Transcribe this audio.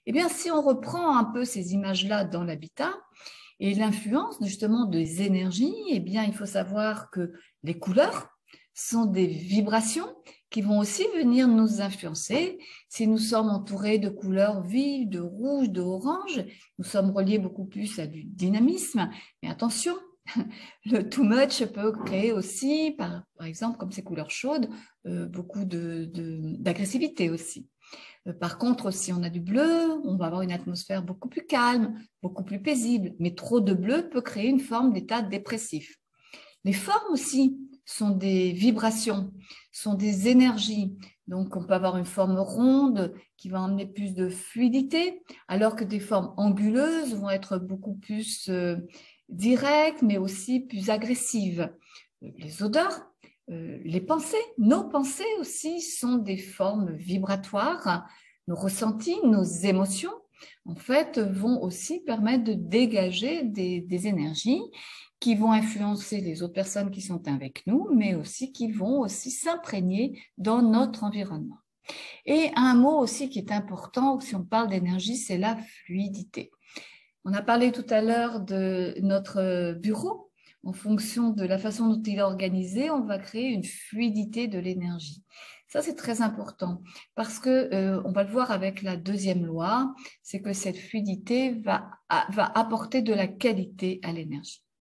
Eh bien, si on reprend un peu ces images-là dans l'habitat et l'influence justement des énergies, eh bien, il faut savoir que les couleurs sont des vibrations qui vont aussi venir nous influencer. Si nous sommes entourés de couleurs vives, de rouge, d'orange, nous sommes reliés beaucoup plus à du dynamisme. Mais attention, le too much peut créer aussi, par exemple, comme ces couleurs chaudes, beaucoup d'agressivité aussi. Par contre, si on a du bleu, on va avoir une atmosphère beaucoup plus calme, beaucoup plus paisible. Mais trop de bleu peut créer une forme d'état dépressif. Les formes aussi sont des vibrations, sont des énergies. Donc, on peut avoir une forme ronde qui va emmener plus de fluidité, alors que des formes anguleuses vont être beaucoup plus directes, mais aussi plus agressives. Les odeurs, les pensées, nos pensées aussi sont des formes vibratoires. Nos ressentis, nos émotions, en fait, vont aussi permettre de dégager des énergies qui vont influencer les autres personnes qui sont avec nous, mais aussi qui vont aussi s'imprégner dans notre environnement. Et un mot aussi qui est important, si on parle d'énergie, c'est la fluidité. On a parlé tout à l'heure de notre bureau. En fonction de la façon dont il est organisé, on va créer une fluidité de l'énergie. Ça, c'est très important parce que on va le voir avec la deuxième loi, c'est que cette fluidité va apporter de la qualité à l'énergie.